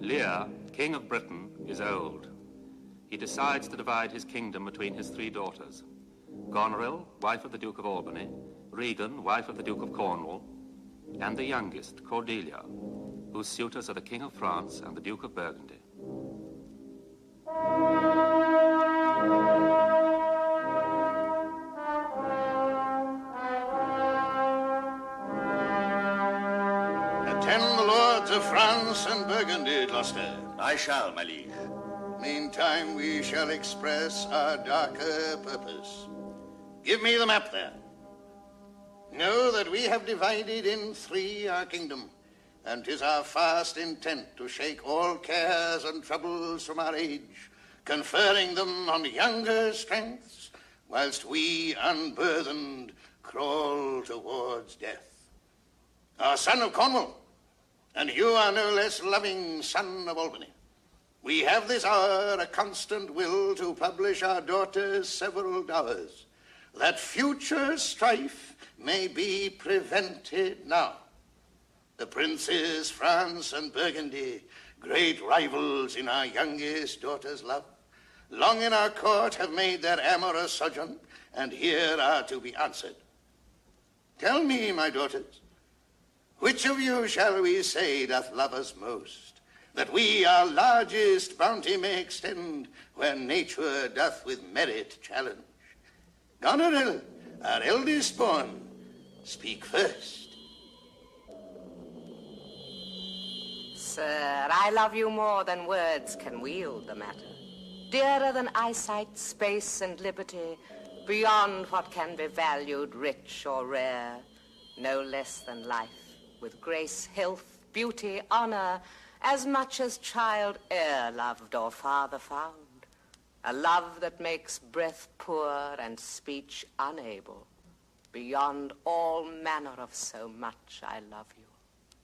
Lear, King of Britain, is old. He decides to divide his kingdom between his 3 daughters. Goneril, wife of the Duke of Albany, Regan, wife of the Duke of Cornwall, and the youngest, Cordelia, whose suitors are the King of France and the Duke of Burgundy. Attend the lords of France and Burgundy, Gloucester. I shall, my liege. Meantime, we shall express our darker purpose. Give me the map there. Know that we have divided in 3 our kingdom, and 'tis our fast intent to shake all cares and troubles from our age, conferring them on younger strengths, whilst we, unburthened, crawl towards death. Our son of Cornwall, and you are no less loving son of Albany. We have this hour a constant will to publish our daughter's several dowers, that future strife may be prevented now. The princes, France and Burgundy, great rivals in our youngest daughter's love, long in our court have made their amorous sojourn, and here are to be answered. Tell me, my daughters, which of you shall we say doth love us most, that we our largest bounty may extend, where nature doth with merit challenge? Goneril, our eldest born, speak first. Sir, I love you more than words can wield the matter. Dearer than eyesight, space, and liberty, beyond what can be valued rich or rare, no less than life, with grace, health, beauty, honor, as much as child e'er loved or father found. A love that makes breath poor and speech unable. Beyond all manner of so much I love you.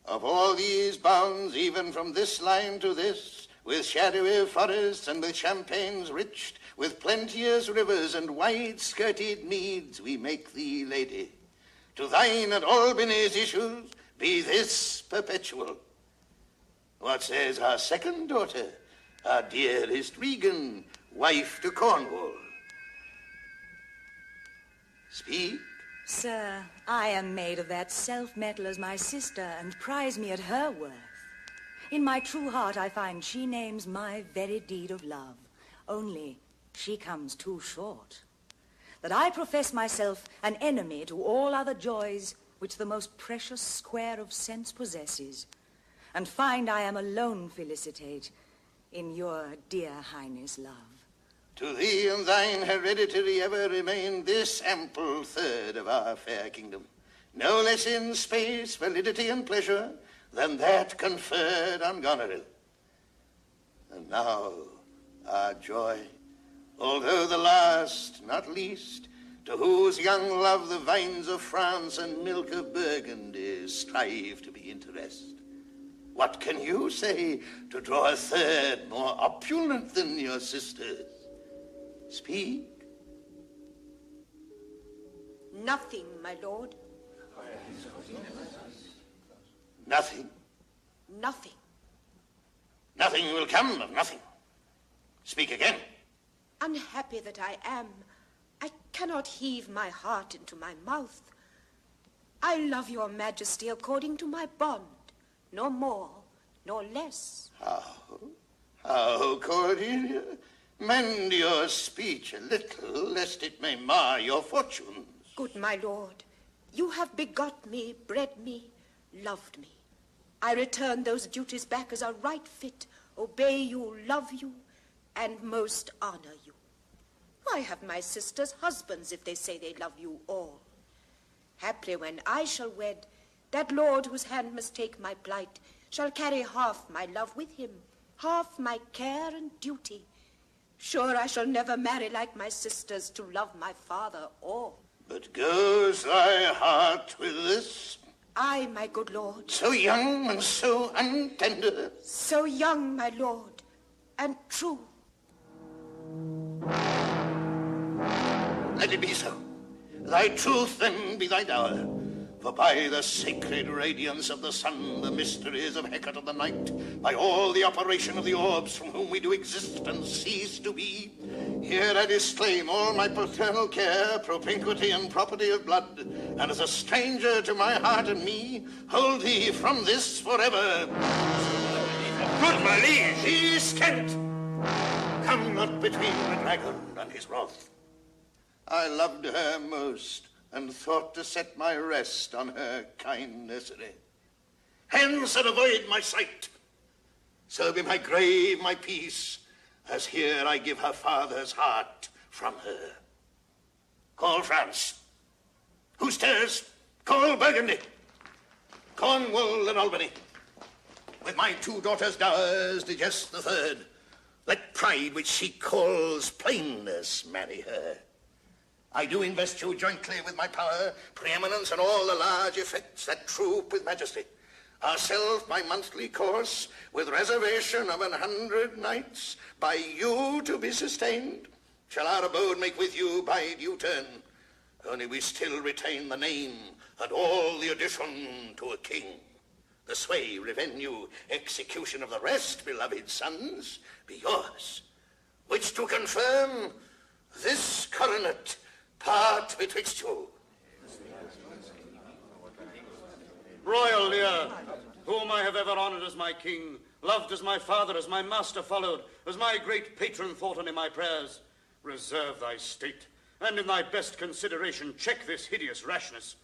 Of all these bounds, even from this line to this, with shadowy forests and with champaigns riched, with plenteous rivers and wide-skirted meads, we make thee lady. To thine and Albany's issues be this perpetual. What says our second daughter, our dearest Regan, wife to Cornwall? Speak. Sir, I am made of that self-metal as my sister, and prize me at her worth. In my true heart I find she names my very deed of love, only she comes too short. That I profess myself an enemy to all other joys which the most precious square of sense possesses, and find I am alone felicitate in your dear highness' love. To thee and thine hereditary ever remain this ample third of our fair kingdom, no less in space, validity, and pleasure than that conferred on Goneril. And now our joy, although the last, not least, to whose young love the vines of France and milk of Burgundy strive to be interest. What can you say to draw a third more opulent than your sisters? Speak. Nothing, my lord. Nothing? Nothing. Nothing will come of nothing. Speak again. Unhappy that I am, I cannot heave my heart into my mouth. I love your majesty according to my bond, no more, nor less. How, Cordelia? Mend your speech a little, lest it may mar your fortunes. Good my lord, you have begot me, bred me, loved me. I return those duties back as are right fit, obey you, love you, and most honor you. Why have my sisters husbands if they say they love you all? Haply when I shall wed, that lord whose hand must take my plight shall carry half my love with him, half my care and duty. Sure, I shall never marry like my sisters to love my father all. But goes thy heart with this? Aye, my good lord. So young and so untender? So young, my lord, and true. Let it be so. Thy truth then be thy dower. For by the sacred radiance of the sun, the mysteries of Hecate of the night, by all the operation of the orbs from whom we do exist and cease to be, here I disclaim all my paternal care, propinquity, and property of blood, and as a stranger to my heart and me, hold thee from this forever. Good my liege! Peace, Kent! Come not between the dragon and his wrath. I loved her most, and thought to set my rest on her kindness. Hence and avoid my sight. So be my grave my peace, as here I give her father's heart from her. Call France. Who stirs? Call Burgundy. Cornwall and Albany. With my 2 daughters' dowers digest the third. Let pride which she calls plainness marry her. I do invest you jointly with my power, preeminence, and all the large effects that troop with majesty. Ourself by monthly course, with reservation of 100 nights, by you to be sustained, shall our abode make with you by due turn. Only we still retain the name and all the addition to a king. The sway, revenue, execution of the rest, beloved sons, be yours, which to confirm this coronet part betwixt you. Royal Lear, whom I have ever honored as my king, loved as my father, as my master followed, as my great patron thought on in my prayers, reserve thy state, and in thy best consideration check this hideous rashness.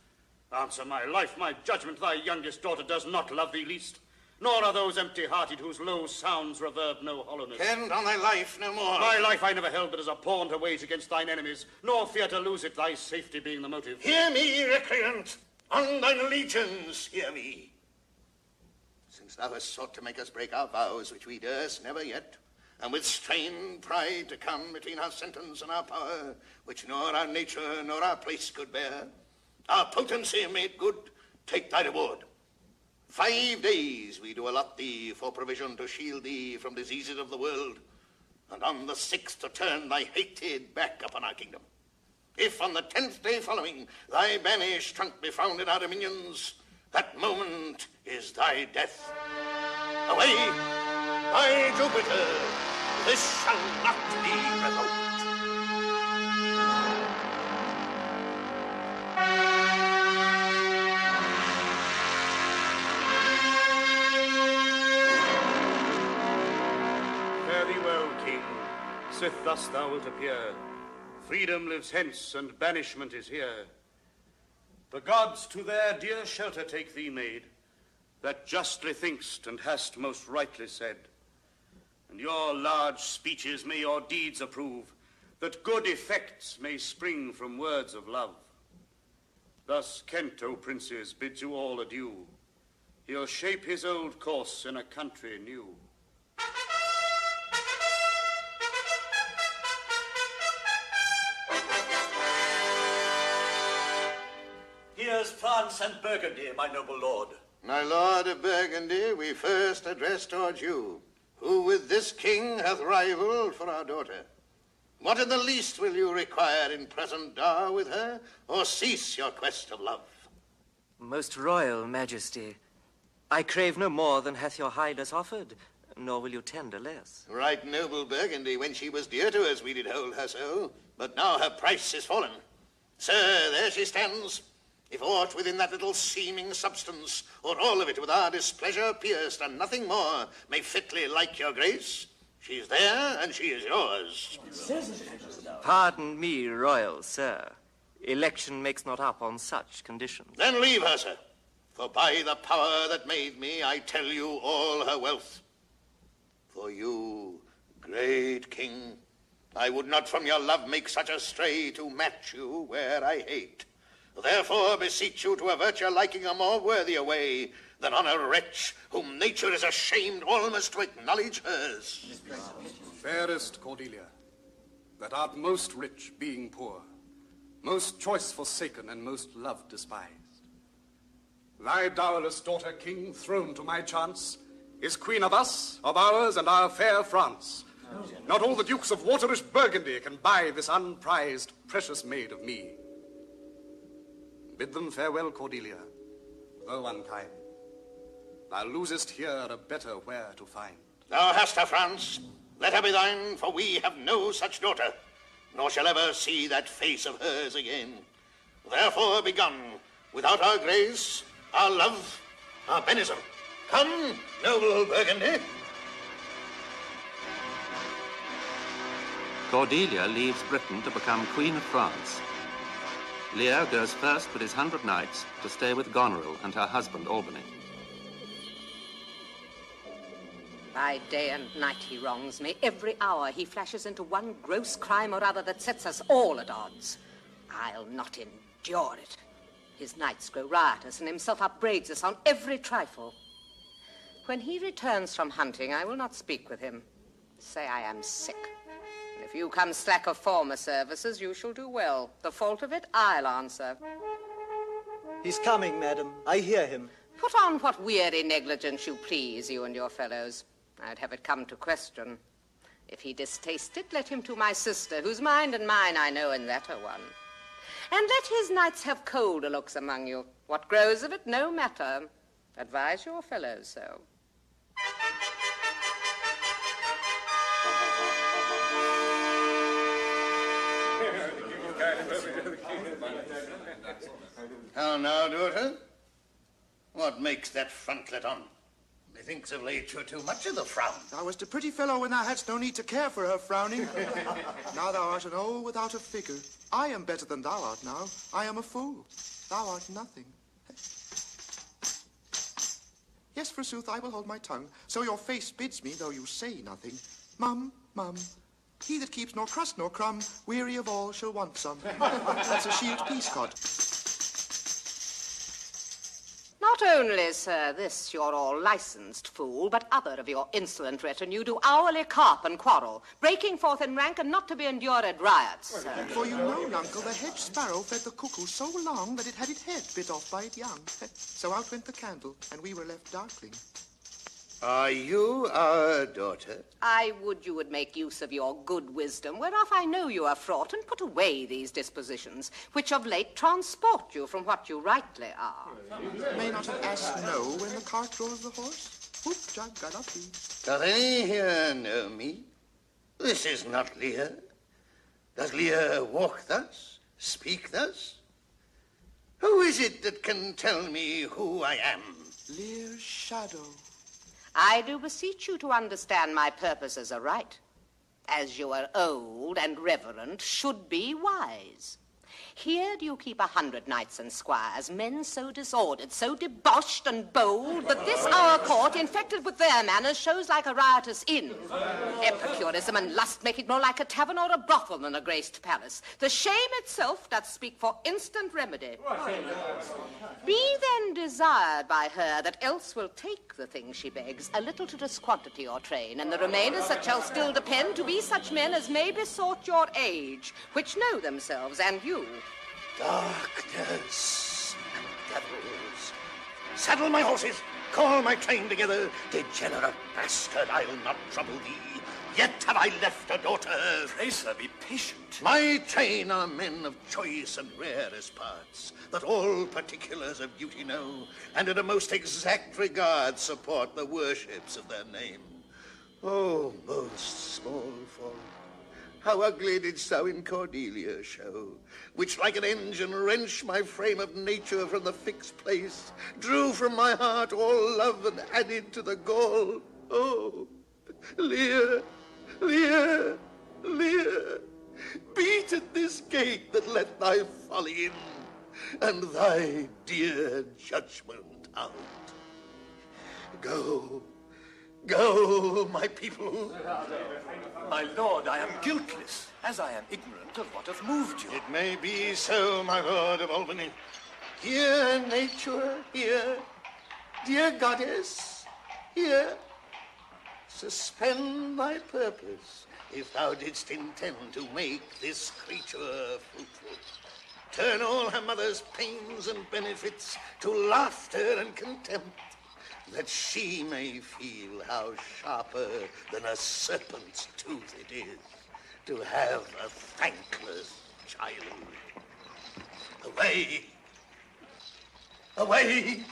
Answer my life, my judgment, thy youngest daughter does not love thee least, nor are those empty-hearted whose low sounds reverb no hollowness. Kent, on thy life no more. My life I never held but as a pawn to wage against thine enemies, nor fear to lose it, thy safety being the motive. Hear me, recreant, on thine allegiance hear me. Since thou hast sought to make us break our vows, which we durst never yet, and with strained pride to come between our sentence and our power, which nor our nature nor our place could bear, our potency made good, take thy reward. 5 days we do allot thee for provision to shield thee from diseases of the world, and on the 6th to turn thy hated back upon our kingdom. If on the 10th day following thy banished trunk be found in our dominions, that moment is thy death. Away, by Jupiter, this shall not be revoked. Fare thee well, King, sith thus thou wilt appear. Freedom lives hence, and banishment is here. The gods to their dear shelter take thee, maid, that justly think'st and hast most rightly said. And your large speeches may your deeds approve, that good effects may spring from words of love. Thus Kent, O princes, bids you all adieu. He'll shape his old course in a country new. Here's France and Burgundy, my noble lord. My lord of Burgundy, we first address towards you, who with this king hath rivaled for our daughter. What in the least will you require in present dower with her, or cease your quest of love? Most royal majesty, I crave no more than hath your highness offered, nor will you tender less. Right noble Burgundy, when she was dear to us, we did hold her so, but now her price is fallen. Sir, there she stands. If aught within that little seeming substance, or all of it with our displeasure pierced, and nothing more, may fitly like your grace, she's there, and she is yours. Pardon me, royal sir. Election makes not up on such conditions. Then leave her, sir, for by the power that made me, I tell you all her wealth. For you, great king, I would not from your love make such a stray to match you where I hate. Therefore beseech you to avert your liking a more worthier way than on a wretch whom nature is ashamed almost to acknowledge hers. Fairest Cordelia, that art most rich being poor, most choice forsaken and most loved despised. Thy dowerless daughter, king, thrown to my chance, is queen of us, of ours, and our fair France. Not all the dukes of waterish Burgundy can buy this unprized, precious maid of me. Bid them farewell, Cordelia. though unkind. Thou losest here a better where to find. Thou hast her, France. Let her be thine, for we have no such daughter, nor shall ever see that face of hers again. Therefore begone, without our grace, our love, our benison. Come, noble Burgundy. Cordelia leaves Britain to become Queen of France. Lear goes first with his 100 knights to stay with Goneril and her husband, Albany. By day and night he wrongs me. Every hour he flashes into one gross crime or other that sets us all at odds. I'll not endure it. His knights grow riotous and himself upbraids us on every trifle. When he returns from hunting, I will not speak with him. Say I am sick. And if you come slack of former services, you shall do well. The fault of it, I'll answer. He's coming, madam. I hear him. Put on what weary negligence you please, you and your fellows. I'd have it come to question. If he distaste it, let him to my sister, whose mind and mine I know in that are one. And let his knights have colder looks among you. What grows of it, no matter. Advise your fellows so. How now, daughter? What makes that frontlet on? Methinks of late you're too much of the frown. Thou wast a pretty fellow when thou hadst no need to care for her frowning. Now thou art an old without a figure. I am better than thou art now. I am a fool. Thou art nothing. Yes, forsooth, I will hold my tongue. So your face bids me, though you say nothing. Mum, mum, he that keeps nor crust nor crumb, weary of all shall want some. That's a shield peace cod. Not only, sir, this your all licensed fool, but other of your insolent retinue do hourly carp and quarrel, breaking forth in rank and not to be endured riots, sir. For you know, nuncle, the hedge sparrow fed the cuckoo so long that it had its head bit off by it young. So out went the candle, and we were left darkling. Are you our daughter? I would you would make use of your good wisdom, whereof I know you are fraught, and put away these dispositions, which of late transport you from what you rightly are. May not an ass know when the cart draws the horse? Whoop, jug, gallopy. Doth any here know me? This is not Lear. Does Lear walk thus, speak thus? Who is it that can tell me who I am? Lear's shadow. I do beseech you to understand my purposes aright. As you are old and reverent, should be wise. Here do you keep 100 knights and squires, men so disordered, so debauched and bold, that this our court, infected with their manners, shows like a riotous inn. Epicurism and lust make it more like a tavern or a brothel than a graced palace. The shame itself doth speak for instant remedy. Be then desired by her that else will take the thing she begs, a little to disquantity your train, and the remainers that shall still depend to be such men as may besort your age, which know themselves and you. Darkness and devils. Saddle my horses, call my train together. Degenerate bastard, I'll not trouble thee. Yet have I left a daughter. Pray, sir, be patient. My train are men of choice and rarest parts, that all particulars of beauty know, and in a most exact regard support the worships of their name. Oh, most small fault, how ugly didst thou in Cordelia show, which like an engine wrenched my frame of nature from the fixed place, drew from my heart all love and added to the gall. Oh, Lear, Lear, Lear, beat at this gate that let thy folly in, and thy dear judgment out. Go, go, my people. My lord, I am guiltless, as I am ignorant of what hath moved you. It may be so, my lord of Albany. Here, nature, here. Dear goddess, here. Suspend thy purpose, if thou didst intend to make this creature fruitful. Turn all her mother's pains and benefits to laughter and contempt, that she may feel how sharper than a serpent's tooth it is to have a thankless child. Away! Away!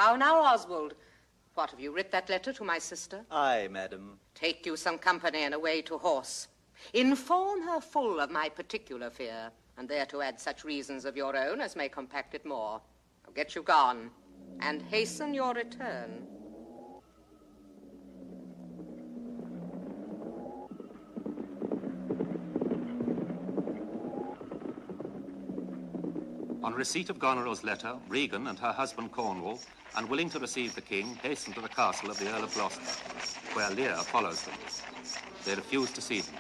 How now, Oswald? What, have you writ that letter to my sister? Aye, madam. Take you some company and away to horse. Inform her full of my particular fear, and there to add such reasons of your own as may compact it more. I'll get you gone, and hasten your return. On receipt of Goneril's letter, Regan and her husband Cornwall, unwilling to receive the king, hasten to the castle of the Earl of Gloucester, where Lear follows them. They refuse to see them.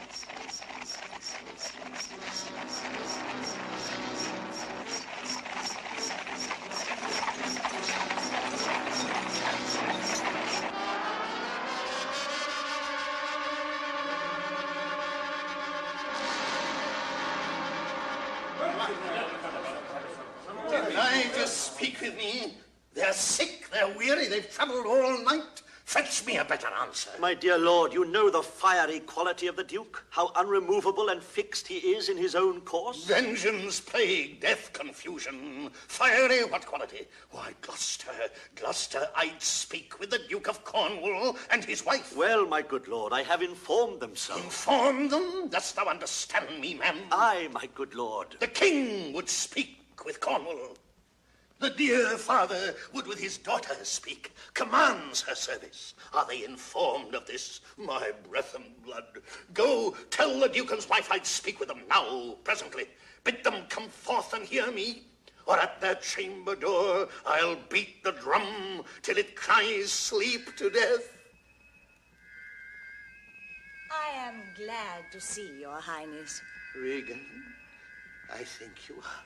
Just speak with me. They're sick, they're weary, they've travelled all night. Fetch me a better answer. My dear lord, you know the fiery quality of the Duke, how unremovable and fixed he is in his own course. Vengeance, plague, death, confusion. Fiery, what quality? Why, Gloucester, I'd speak with the Duke of Cornwall and his wife. Well, my good lord, I have informed them so. Informed them? Dost thou understand me, man? Aye, my good lord. The king would speak with Cornwall. The dear father would with his daughter speak, commands her service. Are they informed of this, my breath and blood? Go, tell the duke and his wife I'd speak with them now, presently. Bid them come forth and hear me, or at their chamber door I'll beat the drum till it cries sleep to death. I am glad to see your highness. Regan, I think you are.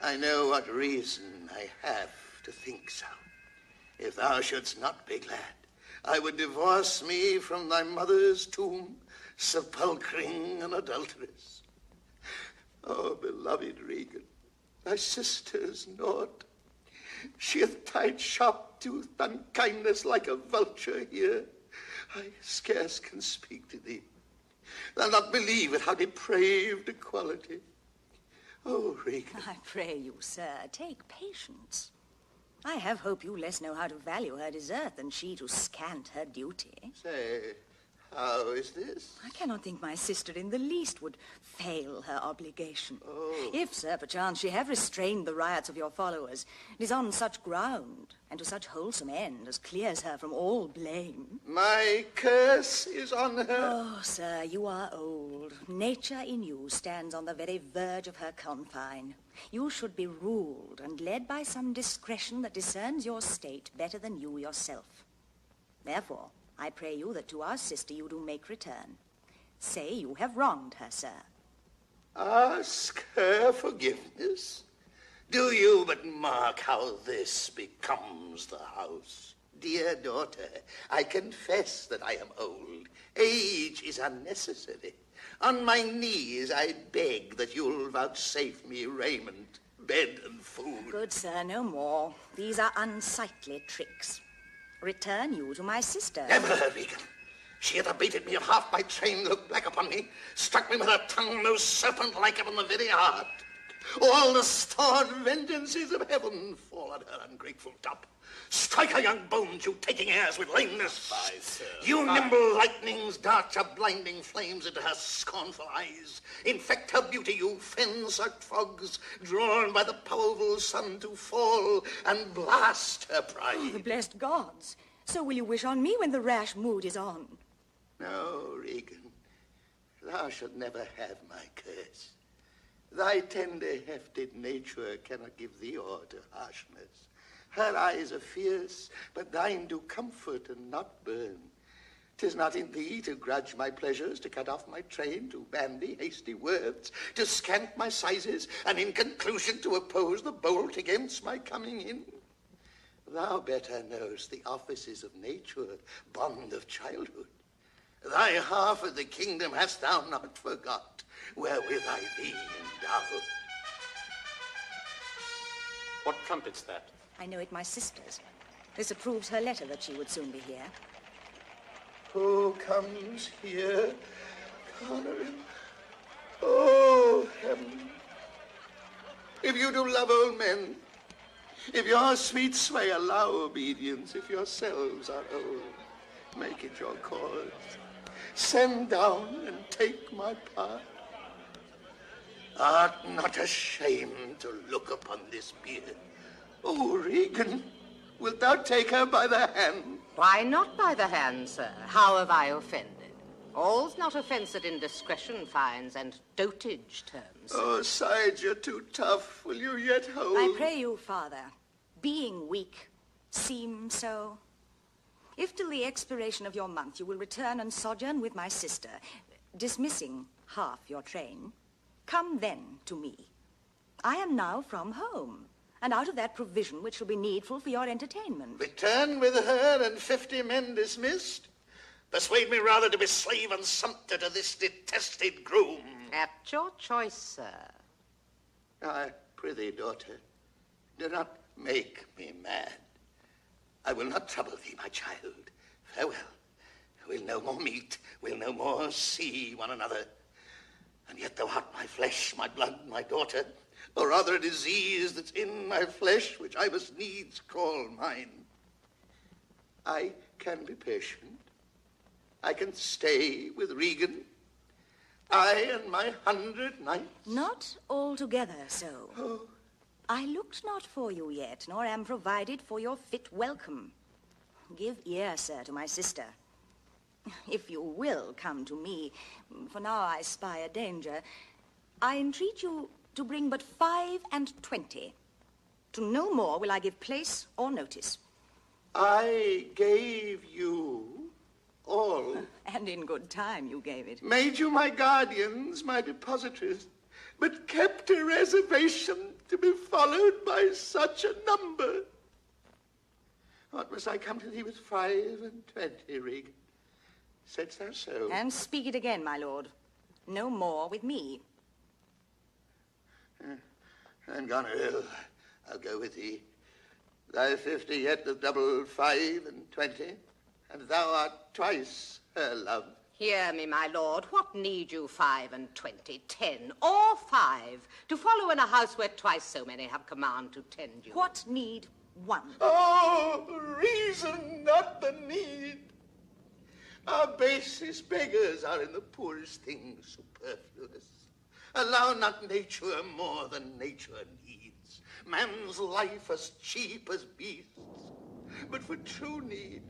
I know what reason I have to think so. If thou shouldst not be glad, I would divorce me from thy mother's tomb, sepulchring and adulteress. Oh, beloved Regan, thy sister's naught. She hath tied sharp-toothed unkindness like a vulture here. I scarce can speak to thee. Thou not believe it, how depraved a quality. Oh, Regan. I pray you, sir, take patience. I have hope you less know how to value her desert than she to scant her duty. Say, how is this? I cannot think my sister in the least would fail her obligation. Oh. If, sir, perchance she have restrained the riots of your followers, it is on such ground and to such wholesome end as clears her from all blame. My curse is on her. Oh, sir, you are old. Nature in you stands on the very verge of her confine. You should be ruled and led by some discretion that discerns your state better than you yourself. Therefore, I pray you that to our sister you do make return. Say you have wronged her, sir. Ask her forgiveness? Do you but mark how this becomes the house? Dear daughter, I confess that I am old. Age is unnecessary. On my knees I beg that you'll vouchsafe me raiment, bed and food. Good sir, no more. These are unsightly tricks. Return you to my sister. Never, Regan. She hath abated me of half my train, looked black upon me, struck me with her tongue most serpent-like upon the very heart. All the stored vengeances of heaven fall on her ungrateful top. Strike her young bones, you taking airs with lameness. Aye, sir. You nimble lightnings dart your blinding flames into her scornful eyes. Infect her beauty, you fen-sucked fogs, drawn by the powerful sun to fall and blast her pride. Oh, the blessed gods. So will you wish on me when the rash mood is on? No, Regan. Thou shalt never have my curse. Thy tender-hefted nature cannot give thee aught to harshness. Her eyes are fierce, but thine do comfort and not burn. 'Tis not in thee to grudge my pleasures, to cut off my train, to bandy hasty words, to scant my sizes, and in conclusion to oppose the bolt against my coming in. Thou better knowest the offices of nature, bond of childhood. Thy half of the kingdom hast thou not forgot, wherewith I thee endow. What trumpet's that? I know it my sister's. This approves her letter that she would soon be here. Who comes here? Goneril. Oh, heaven. If you do love old men, If your sweet sway allow obedience, if yourselves are old, make it your cause. Send down and take my part. Art not ashamed to look upon this beard? Oh, Regan, wilt thou take her by the hand? Why not by the hand, sir? How have I offended? All's not offence at indiscretion fines and dotage terms. Oh, side, you're too tough. Will you yet hold? I pray you, father, being weak, seem so. If till the expiration of your month you will return and sojourn with my sister, dismissing half your train, come then to me. I am now from home, and out of that provision which shall be needful for your entertainment. Return with her and 50 men dismissed? Persuade me rather to be slave and sumpter to this detested groom. At your choice, sir. I prithee, daughter, do not make me mad. I will not trouble thee, my child. Farewell. We'll no more meet. We'll no more see one another. And yet thou art my flesh, my blood, my daughter, or rather a disease that's in my flesh, which I must needs call mine. I can be patient. I can stay with Regan. I and my 100 knights. Not altogether so. Oh. I looked not for you yet, nor am provided for your fit welcome. Give ear, sir, to my sister. If you will come to me, for now I spy a danger, I entreat you to bring but 5 and 20. To no more will I give place or notice. I gave you all. And in good time you gave it. Made you my guardians, my depositories, but kept a reservation to be followed by such a number. What must I come to thee with 5 and 20, Regan? Saidst thou so? And speak it again, my lord. No more with me. And Goneril, I'll go with thee. Thy 50 yet of double 5 and 20, and thou art twice her love. Hear me, my lord. What need you 5 and 20, 10, or 5, to follow in a house where twice so many have command to tend you? What need 1? Oh, reason, not the need. Our basest beggars are in the poorest things superfluous. Allow not nature more than nature needs. Man's life as cheap as beasts. But for true need,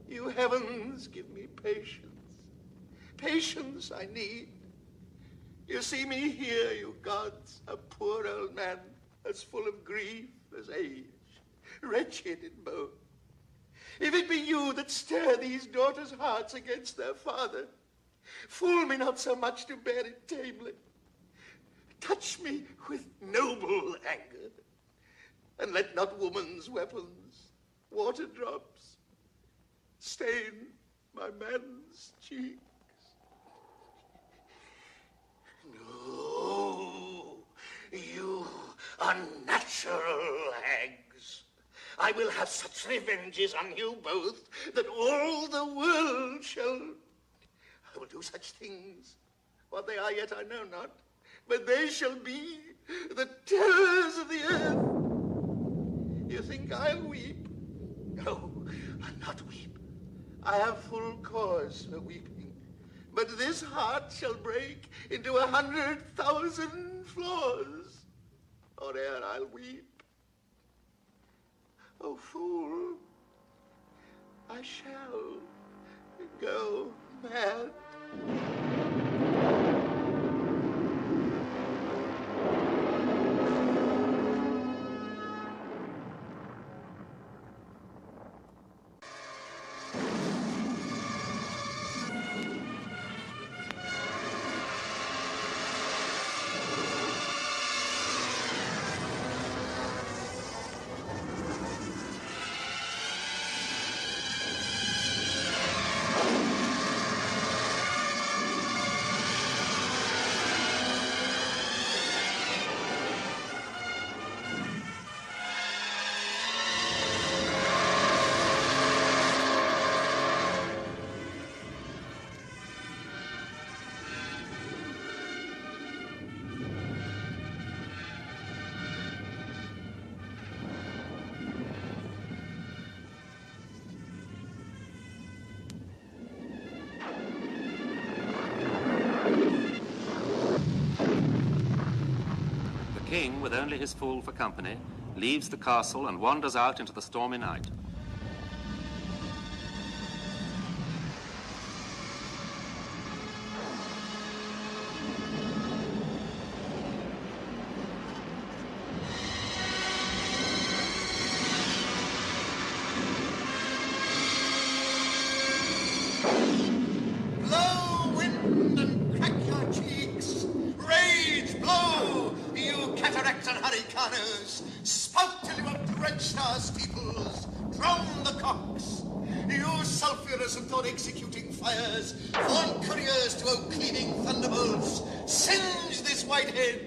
you heavens give me patience. Patience I need. You see me here, you gods, a poor old man, as full of grief as age, wretched in both. If it be you that stir these daughters' hearts against their father, fool me not so much to bear it tamely. Touch me with noble anger, and let not woman's weapons, water drops, stain my man's cheeks. No, you unnatural hags. I will have such revenges on you both that all the world shall... I will do such things. What they are yet I know not, but they shall be the terrors of the earth. You think I'll weep? No, I'll not weep. I have full cause for weeping. But this heart shall break into 100,000 flaws, or ere I'll weep. Oh, fool, I shall go mad. king, with only his fool for company, leaves the castle and wanders out into the stormy night. Blow, wind, and crack your cheeks. Rage, blow, you cataracts and hurricanes. Spout till you have drenched our steeples. Drown the cocks. You sulphurous and thought-executing fires. Vaunt couriers to out-cleaving thunderbolts. Singe this white head.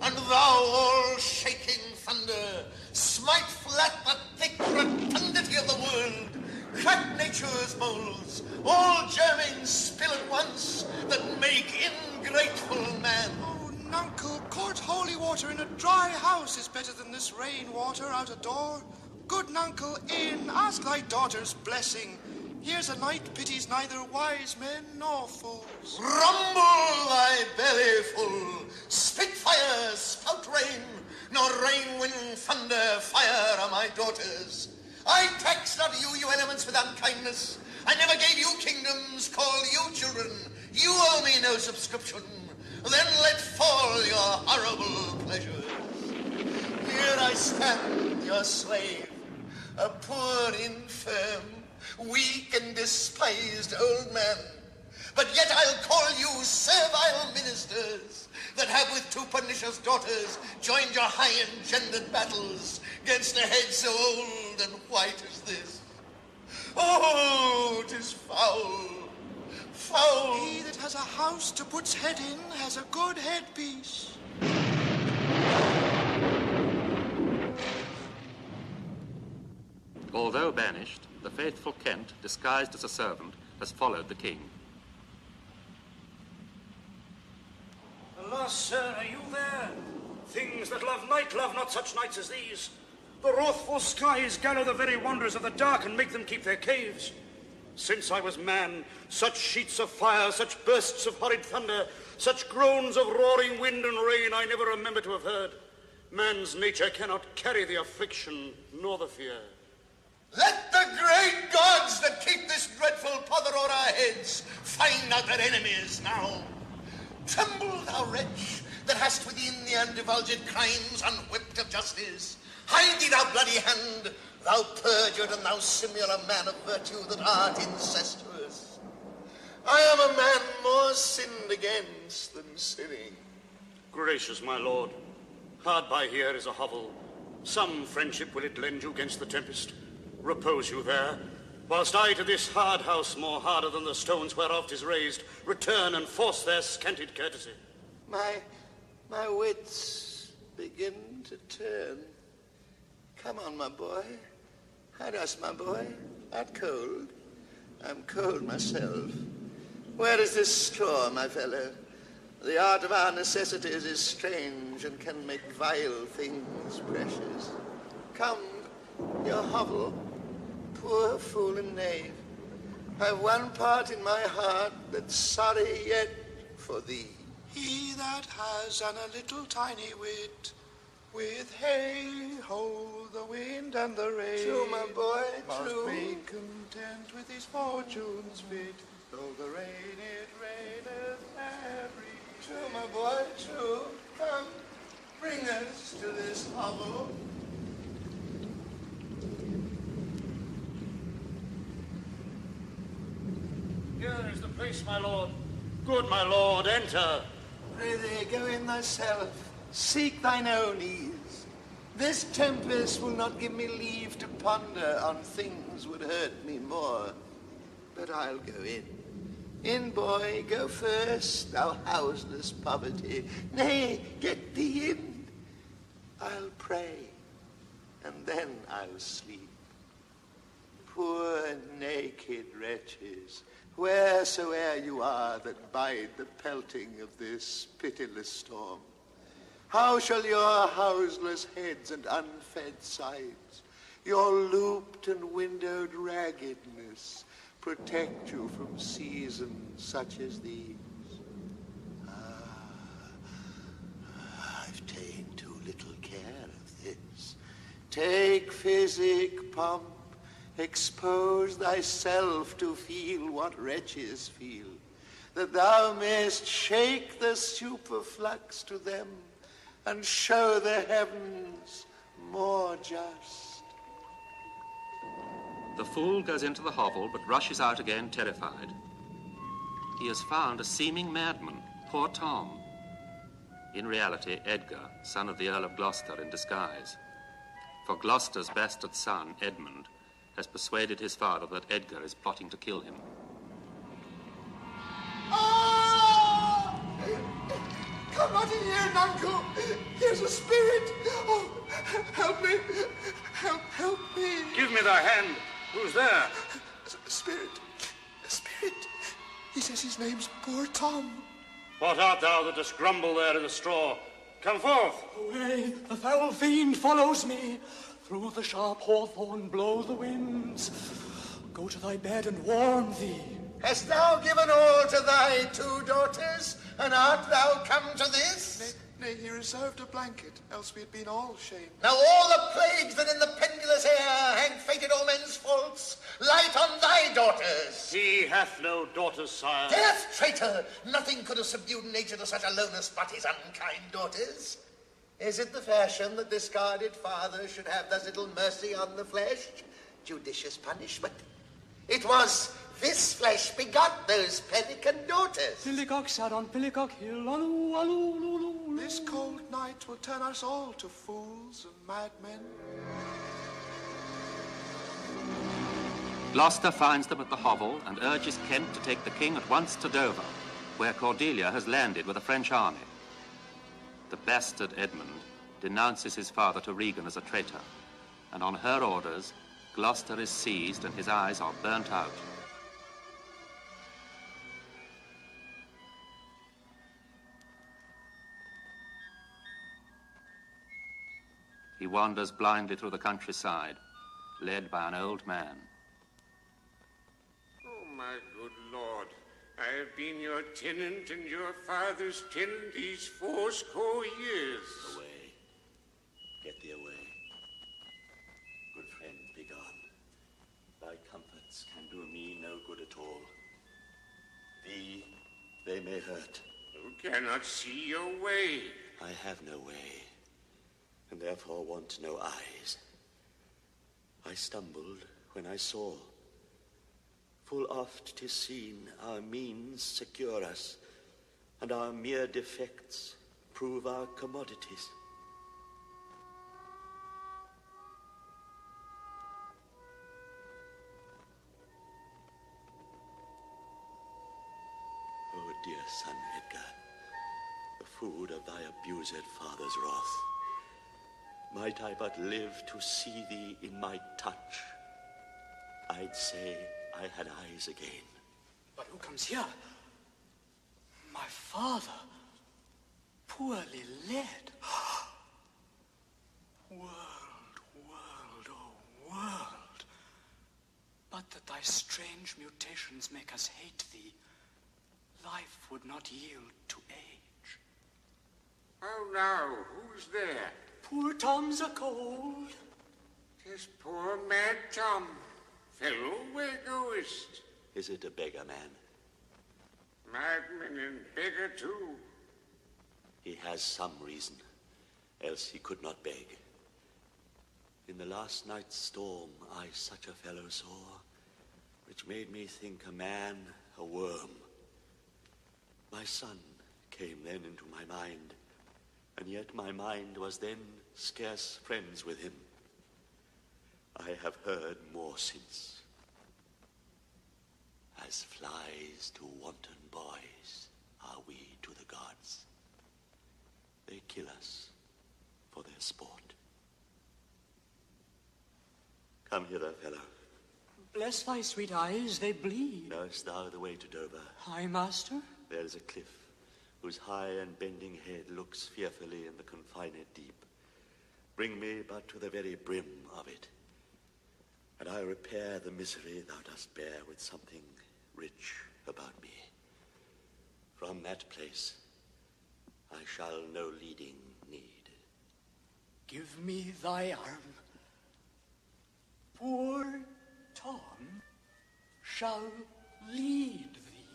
And thou, all-shaking thunder, smite flat the thick rotundity of the world. Crack nature's molds, all germings spill at once, that make ingrateful man. Oh, nuncle, court holy water in a dry house is better than this rain water out of door. Good nuncle, in, ask thy daughter's blessing. Here's a night pities neither wise men nor fools. Rumble thy belly full, spit fire, spout rain, nor rain, wind, thunder, fire are my daughters. I tax not you, you elements, with unkindness. I never gave you kingdoms, call you children. You owe me no subscription. Then let fall your horrible pleasures. Here I stand, your slave, a poor, infirm, weak and despised old man. But yet I'll call you servile ministers that have with two pernicious daughters joined your high-engendered battles against a head so old and white as this. Oh, 'tis foul, foul. He that has a house to put's head in has a good headpiece. Although banished, the faithful Kent, disguised as a servant, has followed the king. Alas, sir, are you there? Things that love night love not such nights as these. The wrathful skies gather the very wanderers of the dark and make them keep their caves. Since I was man, such sheets of fire, such bursts of horrid thunder, such groans of roaring wind and rain I never remember to have heard. Man's nature cannot carry the affliction nor the fear. Let the great gods that keep this dreadful pother o'er our heads find out their enemies now. Tremble, thou wretch, that hast within thee undivulged crimes unwhipped of justice. Hide thee, thou bloody hand, thou perjured and thou simular man of virtue that art incestuous. I am a man more sinned against than sinning. Gracious my lord, hard by here is a hovel. Some friendship will it lend you against the tempest. Repose you there, whilst I to this hard house, more harder than the stones whereof 'tis raised, return and force their scanted courtesy. My wits begin to turn. Come on, my boy. How does, my boy? Art cold? I'm cold myself. Where is this straw, my fellow? The art of our necessities is strange and can make vile things precious. Come, your hovel, poor fool and knave. I've one part in my heart that's sorry yet for thee. He that has a little tiny wit, with hey-ho, the wind and the rain. True, my boy, must true. be content with his fortunes fit, though the rain it raineth every True, my boy, true. Come, bring us to this hovel. Here is the place, my lord. Good, my lord, enter. Prithee, go in thyself. Seek thine own ease. This tempest will not give me leave to ponder on things would hurt me more. But I'll go in. In, boy, go first, thou houseless poverty. Nay, get thee in. I'll pray, and then I'll sleep. Poor naked wretches, wheresoe'er you are that bide the pelting of this pitiless storm, how shall your houseless heads and unfed sides, your looped and windowed raggedness, protect you from seasons such as these? I've ta'en too Take physic, pomp, expose thyself to feel what wretches feel, that thou mayst shake the superflux to them and show the heavens more just. The fool goes into the hovel, but rushes out again terrified. He has found a seeming madman, poor Tom. In reality, Edgar, son of the Earl of Gloucester in disguise. For Gloucester's bastard son, Edmund, has persuaded his father that Edgar is plotting to kill him. Ah! Come out in here, Nuncle. Here's a spirit. Oh, help me. Help me. Give me thy hand. Who's there? A spirit. He says his name's poor Tom. What art thou that dost grumble there in the straw? Come forth. Away, the foul fiend follows me. Through the sharp hawthorn blow the winds. Go to thy bed and warm thee. Hast thou given all to thy 2 daughters, and art thou come to this? Nay, he reserved a blanket, else we had been all shamed. Now all the plagues that in the pendulous air hang fated all men's faults, light on thy daughters. He hath no daughters, sire. Death, traitor! Nothing could have subdued nature to such aloneness but his unkind daughters. Is it the fashion that discarded fathers should have thus little mercy on the flesh? Judicious punishment. It was this flesh begot those pelican daughters. Pillicock sat on Pillicock Hill. Aloo, aloo, loo, loo. This cold night will turn us all to fools and madmen. Gloucester finds them at the hovel and urges Kent to take the king at once to Dover, where Cordelia has landed with a French army. The bastard Edmund denounces his father to Regan as a traitor, and on her orders, Gloucester is seized and his eyes are burnt out. He wanders blindly through the countryside, led by an old man. Oh, my good lord, I have been your tenant and your father's tenant these 80 years. Away. Get thee away. Good friend, be gone. Thy comforts can do me no good at all. Thee, they may hurt. You cannot see your way. I have no way, and therefore want no eyes. I stumbled when I saw. Full oft 'tis seen our means secure us, and our mere defects prove our commodities. Oh, dear son Edgar, the food of thy abused father's wrath. Might I but live to see thee in my touch, I'd say I had eyes again. But who comes here? My father, poorly led. World, world, oh world. But that thy strange mutations make us hate thee, life would not yield to age. Oh, now, who's there? Poor Tom's a cold. 'Tis poor mad Tom. Fellow, where goest? Is it a beggar man? Madman and beggar too. He has some reason, else he could not beg. In the last night's storm I such a fellow saw, which made me think a man a worm. My son came then into my mind, and yet my mind was then scarce friends with him. I have heard more since. As flies to wanton boys are we to the gods. They kill us for their sport. Come hither, fellow. Bless thy sweet eyes, they bleed. Knowest thou the way to Dover? Aye, master. There is a cliff, whose high and bending head looks fearfully in the confined deep. Bring me but to the very brim of it, and I'll repair the misery thou dost bear with something rich about me. From that place I shall no leading need. Give me thy arm. poor Tom shall lead thee.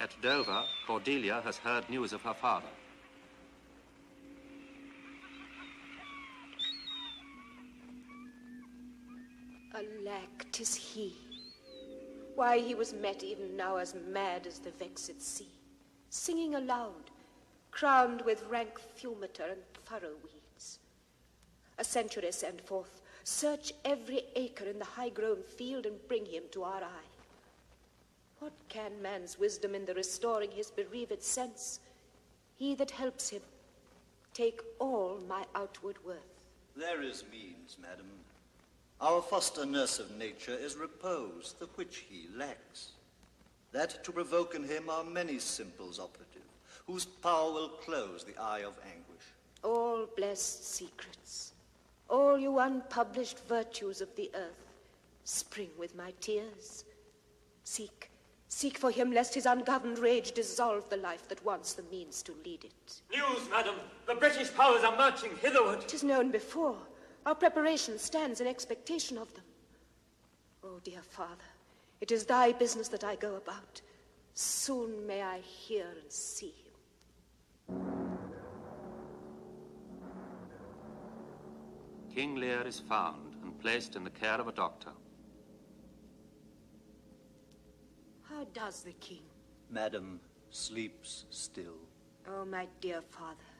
At Dover, Cordelia has heard news of her father. Alack, 'tis he. Why, he was met even now as mad as the vexed sea, singing aloud, crowned with rank fumiter and furrow weeds. A century send forth, search every acre in the high-grown field and bring him to our eye. What can man's wisdom in the restoring his bereaved sense? He that helps him, take all my outward worth. There is means, madam. Our foster nurse of nature is repose, the which he lacks. That to provoke in him are many simples operative, whose power will close the eye of anguish. All blessed secrets, all you unpublished virtues of the earth, spring with my tears. Seek for him, lest his ungoverned rage dissolve the life that wants the means to lead it. News, madam! The British powers are marching hitherward. 'Tis known before. Our preparation stands in expectation of them. Oh, dear father, it is thy business that I go about. Soon may I hear and see him. King Lear is found and placed in the care of a doctor. How does the king? Madam sleeps still. Oh, my dear father,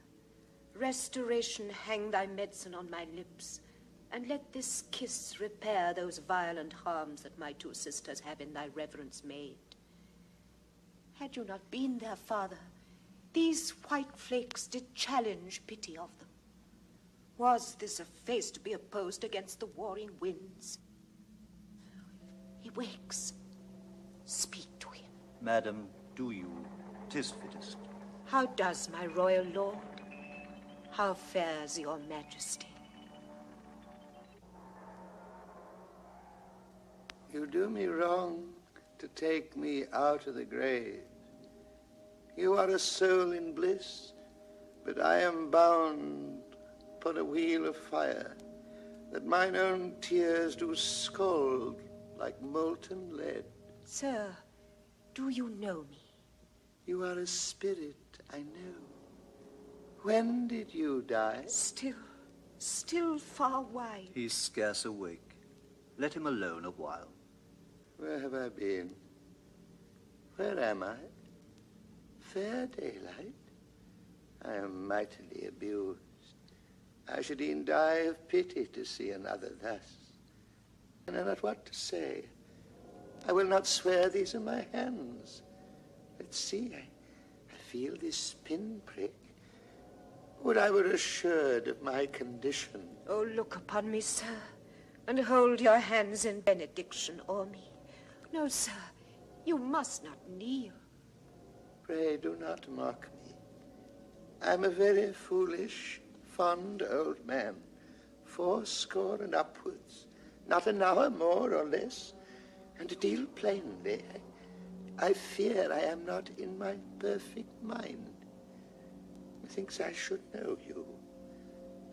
restoration, hang thy medicine on my lips, and let this kiss repair those violent harms that my two sisters have in thy reverence made. Had you not been there, father, these white flakes did challenge pity of them. Was this a face to be opposed against the warring winds? He wakes. Speak to him. Madam, do you? 'Tis fittest. How does my royal lord? How fares your majesty? You do me wrong to take me out of the grave. You are a soul in bliss, but I am bound upon a wheel of fire, that mine own tears do scald like molten lead. Sir, do you know me? You are a spirit, I know. When did you die? Still far wide. He's scarce awake. Let him alone a while. Where have I been? Where am I? Fair daylight? I am mightily abused. I should e'en die of pity to see another thus. I know not what to say. I will not swear these are my hands. Let's see, I feel this pinprick. Would I were assured of my condition. Oh, look upon me, sir, and hold your hands in benediction o'er me. No, sir, you must not kneel. Pray do not mock me. I'm a very foolish, fond old man, 80 and upwards, not an hour more or less. And to deal plainly, I fear I am not in my perfect mind. Methinks I should know you,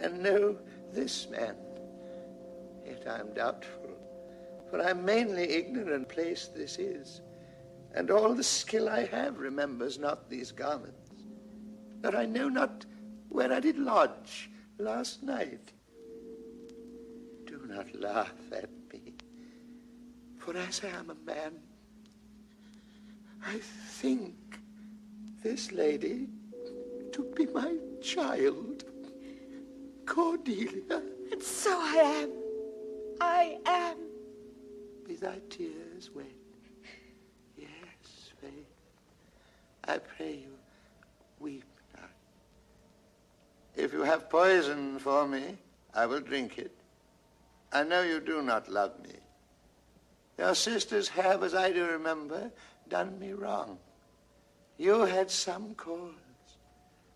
and know this man. Yet I am doubtful, for I am mainly ignorant place this is, and all the skill I have remembers not these garments, that I know not where I did lodge last night. Do not laugh at me, for as I am a man, I think this lady to be my child, Cordelia. And so I am. Be thy tears wet? Yes, Faith. I pray you, weep not. If you have poison for me, I will drink it. I know you do not love me. Your sisters have, as I do remember, done me wrong. You had some cause.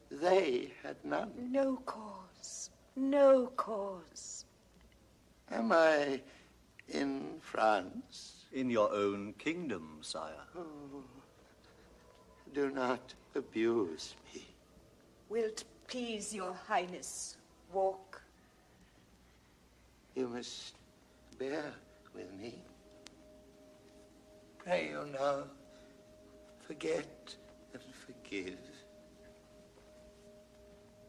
They had none. No cause. No cause. Am I in France? In your own kingdom, sire. Oh, do not abuse me. Wilt please your highness walk? You must bear with me. Pray you now, forget and forgive.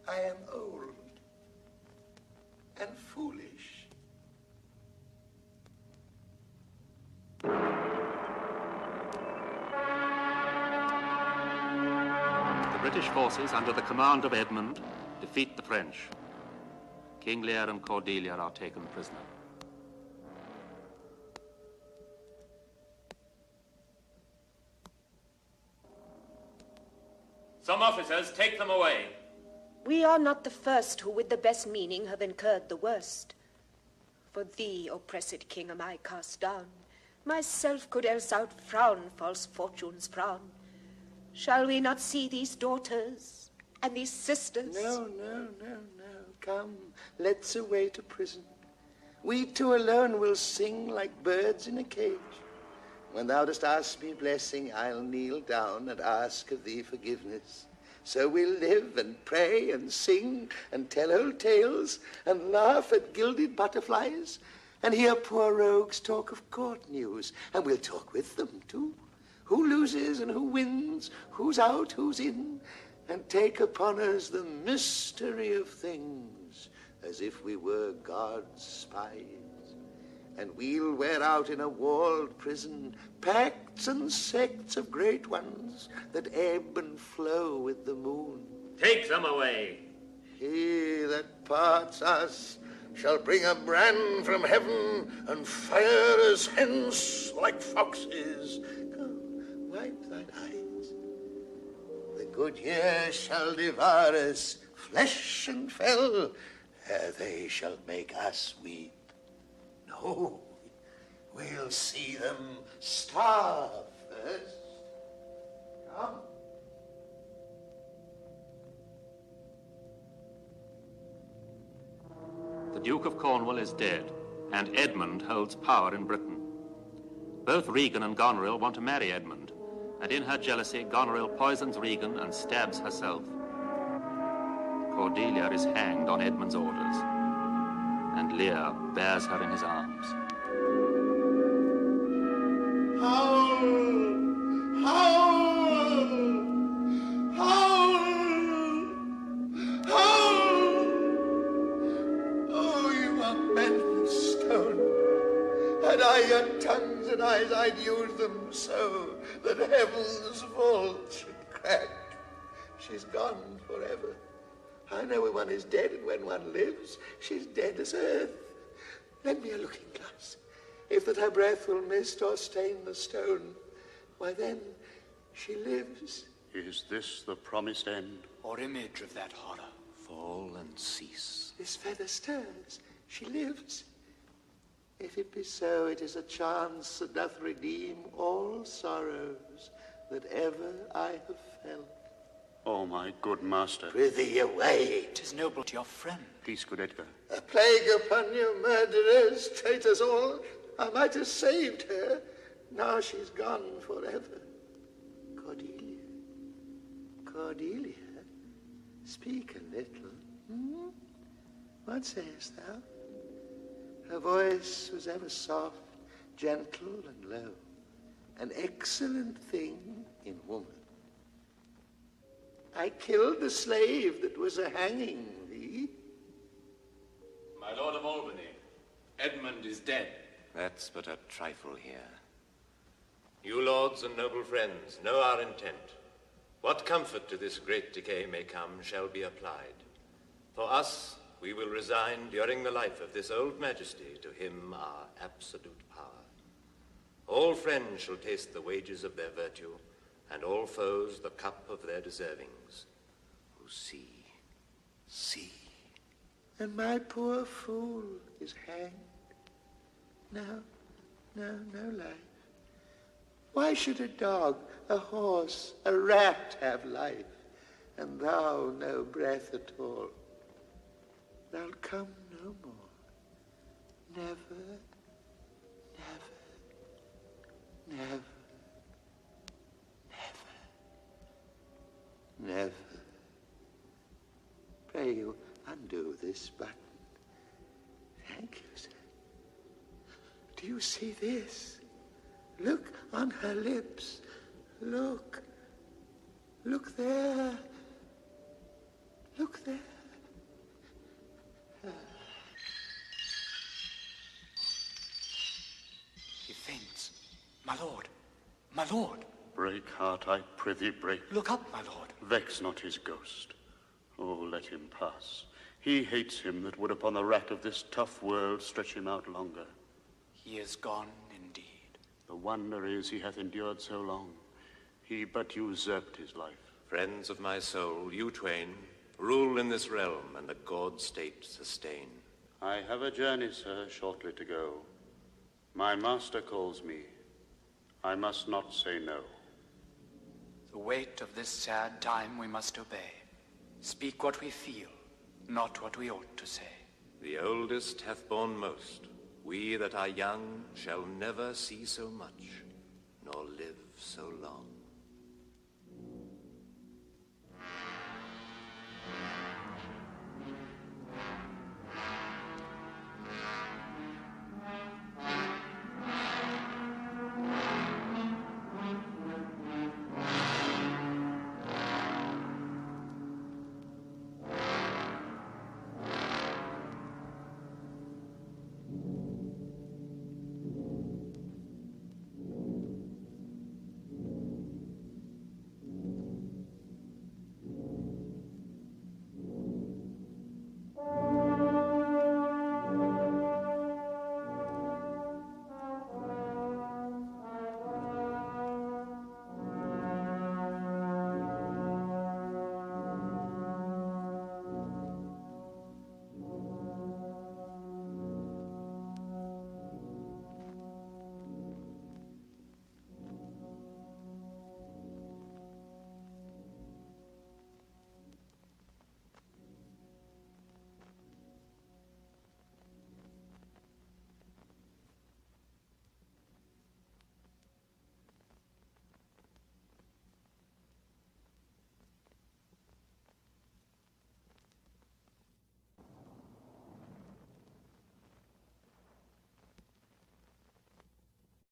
I am old and foolish. The British forces, under the command of Edmund, defeat the French. King Lear and Cordelia are taken prisoner. Some officers, take them away. We are not the first who with the best meaning have incurred the worst. For thee, oppressed king, am I cast down. Myself could else outfrown false fortune's frown. Shall we not see these daughters and these sisters? No. Come, let's away to prison. We two alone will sing like birds in a cage. When thou dost ask me blessing, I'll kneel down and ask of thee forgiveness. So we'll live and pray and sing and tell old tales and laugh at gilded butterflies and hear poor rogues talk of court news. And we'll talk with them, too. Who loses and who wins, who's out, who's in, and take upon us the mystery of things as if we were God's spies. And we'll wear out in a walled prison pacts and sects of great ones that ebb and flow with the moon. Take them away. He that parts us shall bring a brand from heaven and fire us hence like foxes. Go, wipe thine eyes. The good years shall devour us, flesh and fell. They shall make us weep. No, we'll see them starve first. Come. The Duke of Cornwall is dead, and Edmund holds power in Britain. Both Regan and Goneril want to marry Edmund, and in her jealousy, Goneril poisons Regan and stabs herself. Cordelia is hanged on Edmund's orders, and Lear bears her in his arms. Howl! Howl! Howl! Howl! Oh, you are men of stone. Had I your tongues and eyes, I'd use them so that heaven's vault should crack. She's gone forever. I know when one is dead and when one lives, she's dead as earth. Lend me a looking glass. If that her breath will mist or stain the stone, why then she lives. Is this the promised end? Or image of that horror? Fall and cease. This feather stirs, she lives. If it be so, it is a chance that doth redeem all sorrows that ever I have felt. Oh, my good master. Prithee away. 'Tis noble to your friend. Peace, good Edgar. A plague upon you, murderers, traitors all. I might have saved her. Now she's gone forever. Cordelia. Cordelia, speak a little. Hmm? What sayest thou? Her voice was ever soft, gentle and low, an excellent thing in woman. I killed the slave that was a-hanging thee. My lord of Albany, Edmund is dead. That's but a trifle here. You lords and noble friends know our intent. What comfort to this great decay may come shall be applied. For us, we will resign during the life of this old majesty to him our absolute power. All friends shall taste the wages of their virtue, and all foes the cup of their deservings. Oh, see, see. And my poor fool is hanged. No life. Why should a dog, a horse, a rat have life, and thou no breath at all? Thou'll come no more. Never, never, never, never, never, this button. Thank you, sir. Do you see this? Look on her lips. Look. Look there. Look there. He faints. My lord. My lord. Break, heart, I prithee break. Look up, my lord. Vex not his ghost. Oh, let him pass. He hates him that would upon the rack of this tough world stretch him out longer. He is gone indeed. The wonder is he hath endured so long. He but usurped his life. Friends of my soul, you twain, rule in this realm and the god state sustain. I have a journey, sir, shortly to go. My master calls me. I must not say no. The weight of this sad time we must obey. Speak what we feel, not what we ought to say. The oldest hath borne most. We that are young shall never see so much, nor live so long.